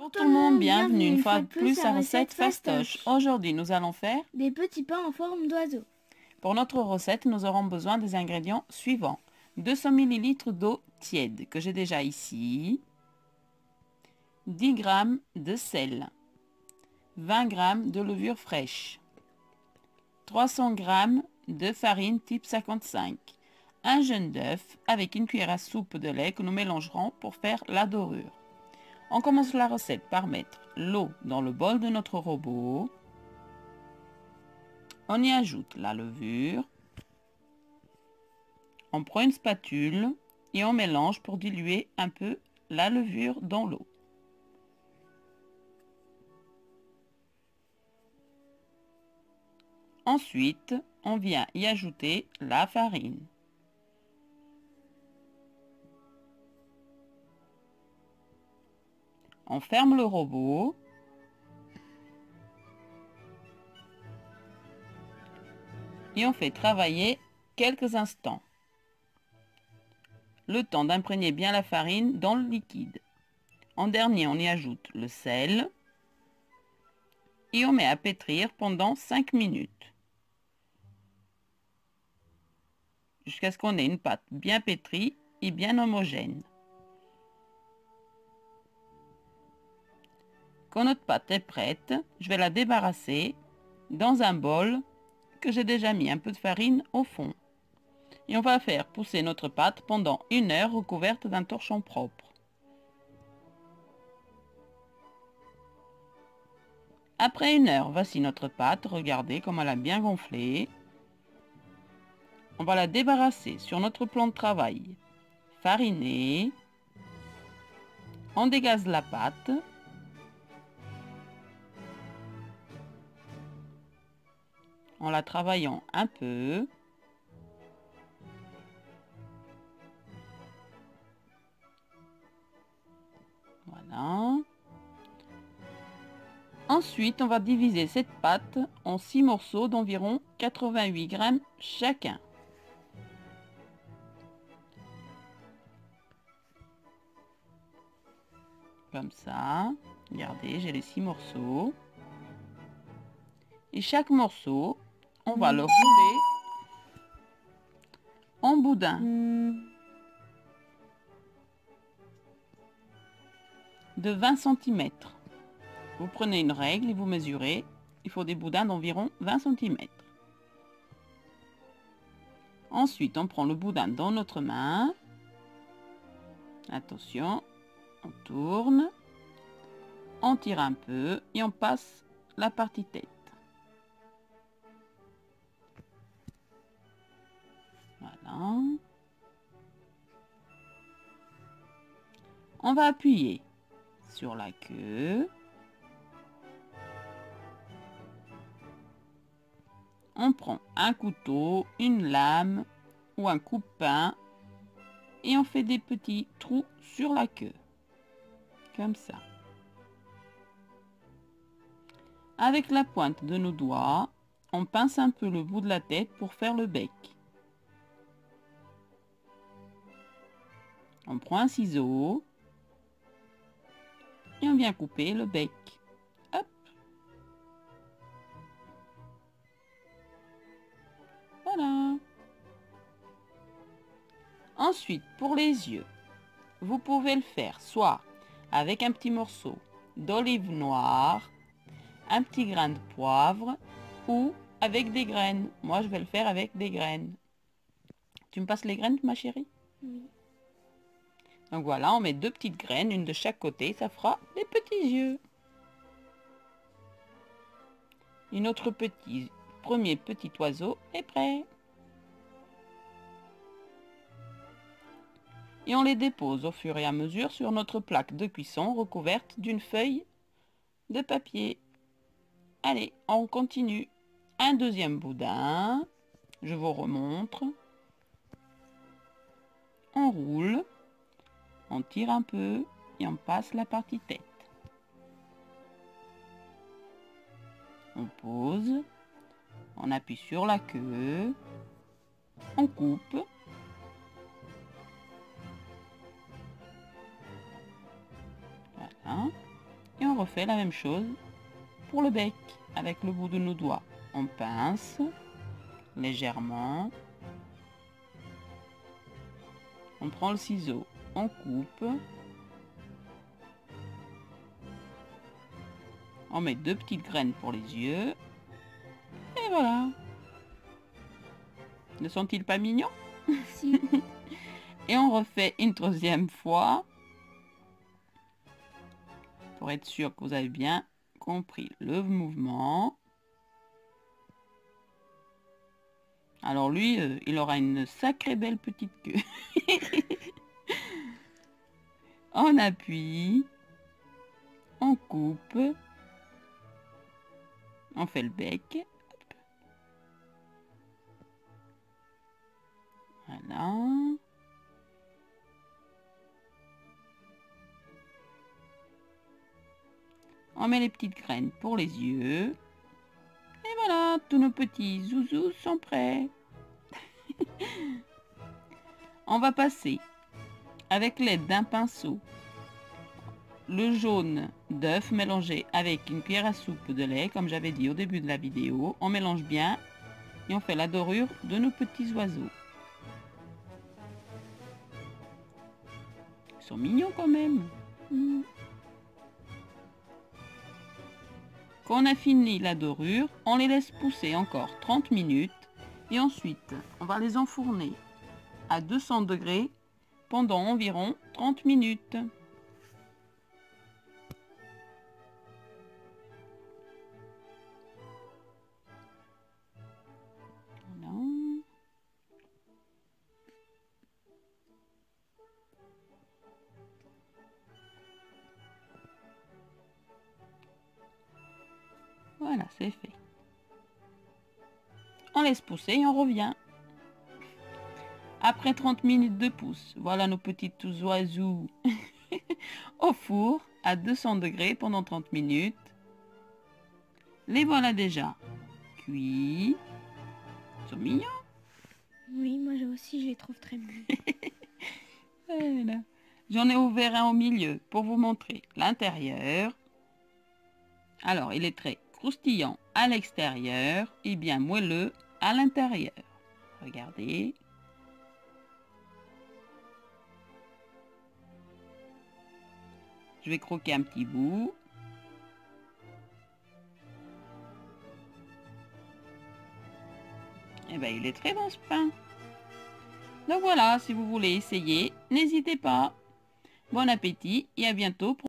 Bonjour tout le monde, bienvenue une fois de plus à Recette Fastoche. Aujourd'hui, nous allons faire des petits pains en forme d'oiseau. Pour notre recette, nous aurons besoin des ingrédients suivants. 200 ml d'eau tiède que j'ai déjà ici, 10 g de sel, 20 g de levure fraîche, 300 g de farine type 55, un jaune d'œuf avec une cuillère à soupe de lait que nous mélangerons pour faire la dorure. On commence la recette par mettre l'eau dans le bol de notre robot. On y ajoute la levure. On prend une spatule et on mélange pour diluer un peu la levure dans l'eau. Ensuite, on vient y ajouter la farine. On ferme le robot. Et on fait travailler quelques instants. Le temps d'imprégner bien la farine dans le liquide. En dernier, on y ajoute le sel. Et on met à pétrir pendant 5 minutes. Jusqu'à ce qu'on ait une pâte bien pétrie et bien homogène. Quand notre pâte est prête, je vais la débarrasser dans un bol que j'ai déjà mis un peu de farine au fond. Et on va faire pousser notre pâte pendant 1 heure recouverte d'un torchon propre. Après 1 heure, voici notre pâte. Regardez comme elle a bien gonflé. On va la débarrasser sur notre plan de travail fariné. On dégaze la pâte. En la travaillant un peu. Voilà. Ensuite, on va diviser cette pâte en 6 morceaux d'environ 88 g chacun. Comme ça. Regardez, j'ai les 6 morceaux. Et chaque morceau, on va le rouler en boudin de 20 cm. Vous prenez une règle et vous mesurez. Il faut des boudins d'environ 20 cm. Ensuite, on prend le boudin dans notre main. Attention, on tourne. On tire un peu et on passe la partie tête. Voilà. On va appuyer sur la queue. On prend un couteau, une lame ou un coupe-pain et on fait des petits trous sur la queue. Comme ça. Avec la pointe de nos doigts, on pince un peu le bout de la tête pour faire le bec. On prend un ciseau et on vient couper le bec. Hop. Voilà. Ensuite, pour les yeux, vous pouvez le faire soit avec un petit morceau d'olive noire, un petit grain de poivre ou avec des graines. Moi, je vais le faire avec des graines. Tu me passes les graines, ma chérie? Oui. Donc voilà, on met 2 petites graines, une de chaque côté, ça fera des petits yeux. Et notre premier petit oiseau est prêt. Et on les dépose au fur et à mesure sur notre plaque de cuisson recouverte d'une feuille de papier. Allez, on continue. Un deuxième boudin. Je vous remontre. On roule. On tire un peu et on passe la partie tête. On pose. On appuie sur la queue. On coupe. Voilà. on refait la même chose pour le bec. Avec le bout de nos doigts, on pince légèrement. On prend le ciseau, on coupe. On met 2 petites graines pour les yeux. Et voilà. Ne sont-ils pas mignons? Si. Et on refait une troisième fois. Pour être sûr que vous avez bien compris le mouvement. Alors lui, il aura une sacrée belle petite queue. On appuie. On coupe. On fait le bec. Hop. Voilà. On met les petites graines pour les yeux. Et voilà, tous nos petits zouzous sont prêts. On va passer, avec l'aide d'un pinceau, le jaune d'œuf mélangé avec une cuillère à soupe de lait, comme j'avais dit au début de la vidéo. On mélange bien et on fait la dorure de nos petits oiseaux. Ils sont mignons quand même. Quand on a fini la dorure, on les laisse pousser encore 30 minutes et ensuite on va les enfourner à 200 degrés pendant environ 30 minutes. Voilà. Voilà, c'est fait. On laisse pousser et on revient. Après 30 minutes de pousse, voilà nos petits oiseaux au four à 200 degrés pendant 30 minutes. Les voilà déjà cuits. Ils sont mignons. Oui, moi aussi, je les trouve très mignons. Voilà. J'en ai ouvert un au milieu pour vous montrer l'intérieur. Alors, il est très croustillant à l'extérieur et bien moelleux à l'intérieur. Regardez. Je vais croquer un petit bout. Et bien, il est très bon ce pain. Donc voilà, si vous voulez essayer, n'hésitez pas. Bon appétit et à bientôt pour